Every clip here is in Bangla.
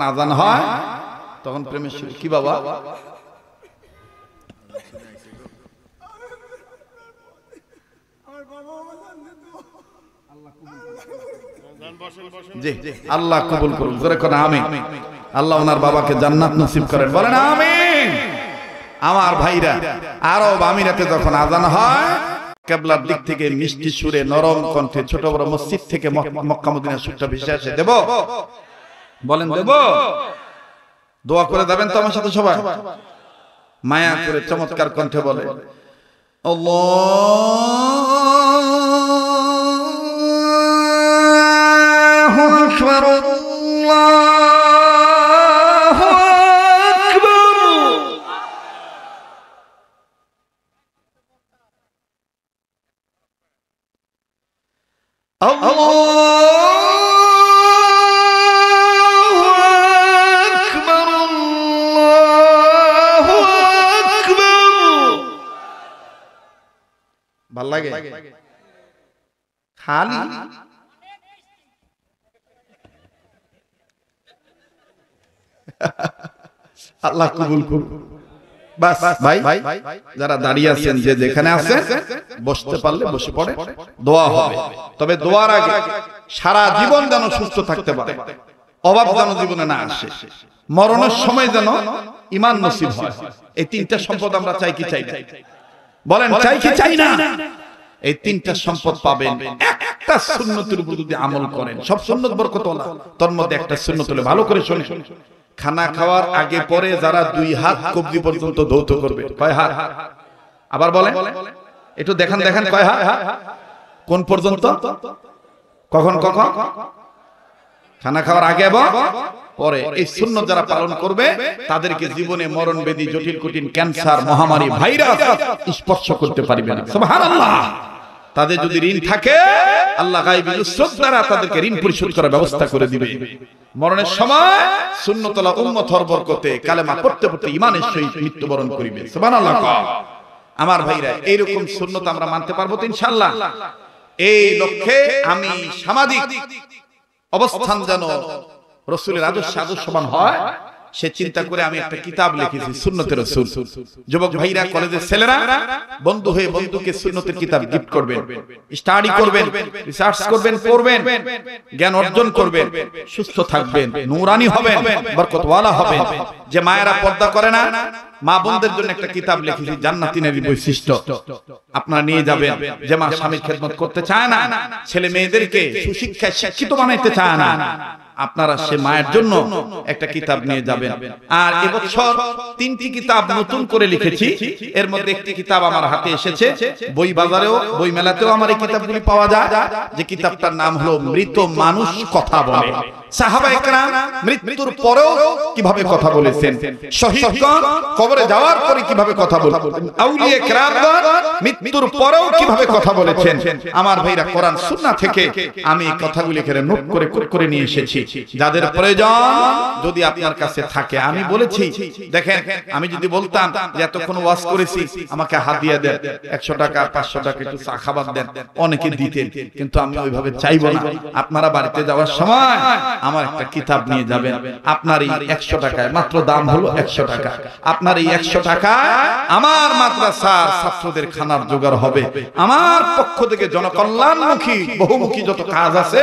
আজান হয় তখন প্রেমের শুরু। কি বাবা জি আল্লাহ কবুল করুন, জোরে করে আমিন। আল্লাহ ওনার বাবাকে জান্নাত নসিব করেন, বলেন আমিন। আমার ভাইরা, আরব আমিরাতে যখন আজান হয় কিবলার দিক থেকে মিষ্টি সুরে নরম কণ্ঠে ছোট বড় মসজিদ থেকে মক্কা মদিনার সুরটা ভেসে আসে। দেব? বলেন দেব? দোয়া করে যাবেন তো আমার সাথে সবাই? মায়া করে চমৎকার কণ্ঠে বলে আল্লাহু আকবার, আল্লাহু আকবার। ভাল লাগে খালি আল্লাহ কবুল করুন। বাস ভাই, যারা দাঁড়িয়ে আছেন যে যেখানে আছেন বসতে পারলে বসে পড়ে, দোয়া হবে। তবে দোয়ার আগে সারা জীবন যেন সুস্থ থাকতে পারে, অভাব যেন জীবনে না আসে, মরণের সময় যেন ঈমান নসিব হয়। এই তিনটা সম্পদ আমরা চাই কি চাই না? বলেন চাই কি চাই না? এই তিনটা সম্পদ পাবেন একটা সুন্নতের উপর যদি আমল করেন। সব সুন্নত বরকতওয়ালা, তোর মধ্যে একটা সুন্নত হলে ভালো করে শুনে। খানা খাওয়ার আগে পরে যারা 2 হাত কবজি পর্যন্ত ধৌত করবে, কয় হাত? আবার বলেন, একটু দেখান দেখান, কয় হাত? কোন পর্যন্ত? কখন কখন? খানা খাওয়ার আগে এবং পরে। এই সুন্নত যারা পালন করবে তাদেরকে জীবনে মরণ ব্যাধি, জটিল কঠিন ক্যান্সার, মহামারী, ভাইরাস স্পর্শ করতে পারবে না। সুবহানাল্লাহ। তাদের যদি ঋণ থাকে আল্লাহ গায়বী নুসরত দ্বারা তাদেরকে ঋণ পরিশোধ করার ব্যবস্থা করে দিবে। মরণের সময় সুন্নতওয়ালা উম্মতের বরকতে কালেমা পড়তে পড়তে ঈমানের সহিত মৃত্যুবরণ করিবে। সুবহানাল্লাহ। আমার ভাইরা, এইরকম সুন্নত আমরা মানতে পারবো তো ইনশাআল্লাহ? এই লক্ষ্যে আমি সামাজিক অবস্থান যেন রাসূলের আদর্শবান হয় সে চিন্তা করে আমি একটা কিতাব লিখেছি, সুন্নতের রাসূল। যুবক ভাইরা, কলেজের ছেলেরা বন্ধু হয়ে বন্ধুকে সুন্নতের কিতাব গিফট করবেন, স্টাডি করবেন, রিসার্চ করবেন, পড়বেন, জ্ঞান অর্জন করবেন, সুস্থ থাকবেন, নূরানি হবেন, বরকতওয়ালা হবেন। যে মায়েরা পর্দা করে না, মা বোনদের জন্য একটা কিতাব লিখেছি, জান্নাতি নারীর বৈশিষ্ট্য। আপনারা নিয়ে যাবেন। যে মা স্বামীর খেদমত করতে চায় না, ছেলে মেয়েদেরকে সুশিক্ষায় শিক্ষিত বানাইতে চায় না, আপনারা সে মায়ের জন্য একটা কিতাব নিয়ে যাবেন। আর এবছর 3টি কিতাব নতুন করে লিখেছি। এর মধ্যে একটি কিতাব আমার হাতে এসেছে, বই বাজারেও বই মেলাতেও আমার এই কিতাবগুলি পাওয়া যায়। যে কিতাবটার নাম হলো মৃত মানুষ কথা বলে। সাহাবায়ে কেরাম মৃত্যুর পরেও কিভাবে কথা বলেছেন, শহীদগণ কবরে যাওয়ার পরে কিভাবে কথা বলেছেন, আউলিয়া কেরামগণ মৃত্যুর পরেও কিভাবে কথা বলেছেন। আমার ভাইরা, কোরআন সুন্নাহ থেকে আমি এই কথাগুলি এখানে নোট করে নিয়ে এসেছি। যাদের প্রয়োজন যদি আপনার কাছে থাকে, আমি বলেছি, দেখেন আমি যদি বলতাম যে এতক্ষণ ওয়াজ করেছি আমাকে হাদিয়া দেন, 100 টাকা 500 টাকা একটু চা খাবার দেন, অনেকে দিতেন, কিন্তু আমি ওইভাবে চাইবো না। আপনারা বাড়িতে যাওয়ার সময় আমার একটা কিতাব নিয়ে যাবেন। আপনার এই 100 টাকায়, মাত্র দাম হলো 100 টাকা, আপনার এই 100 টাকায় আমার মাদ্রাসার ছাত্রদের খানার জোগাড় হবে। আমার পক্ষ থেকে জনকল্যাণমুখী বহুমুখী যত কাজ আছে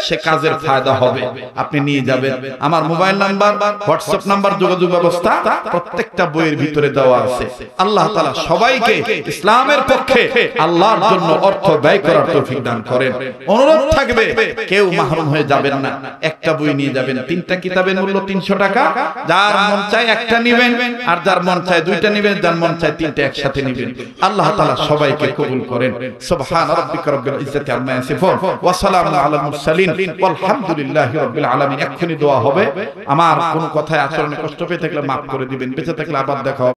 সে কাজের ফায়দা হবে। আপনি নিয়ে যাবেন। আমার মোবাইল নাম্বার, হোয়াটসঅ্যাপ নাম্বার, যোগাযোগ ব্যবস্থা প্রত্যেকটা বইয়ের ভিতরে দেওয়া আছে। আল্লাহ তাআলা সবাইকে ইসলামের পক্ষে আল্লাহর জন্য অর্থ ব্যয় করার তৌফিক দান করেন। অনুরোধ থাকবে কেউ মাহরুম হয়ে যাবেন না। একটা বই নিয়ে যাবেন। 3টা কিতাবের মূল্য 300 টাকা। যার মন চায় একটা নেবেন, আর যার মন চায় 2টা নেবেন, যার মন চায় 3টা একসাথে নেবেন। আল্লাহ তাআলা সবাইকে কবুল করেন। সুবহান রাব্বিকা রাব্বিল ইজ্জাতি আম্মা ইয়াসিফুন ওয়া সালামুন আলাল মুরসালিন ওয়ালহামদুলিল্লাহি রাব্বিল আলামিন। এক্ষুনি দোয়া হবে। আমার কোন কথায় আচরণে কষ্ট পেয়ে থাকলে মাফ করে দিবেন, বেঁচে থাকলে আবার দেখা হবে।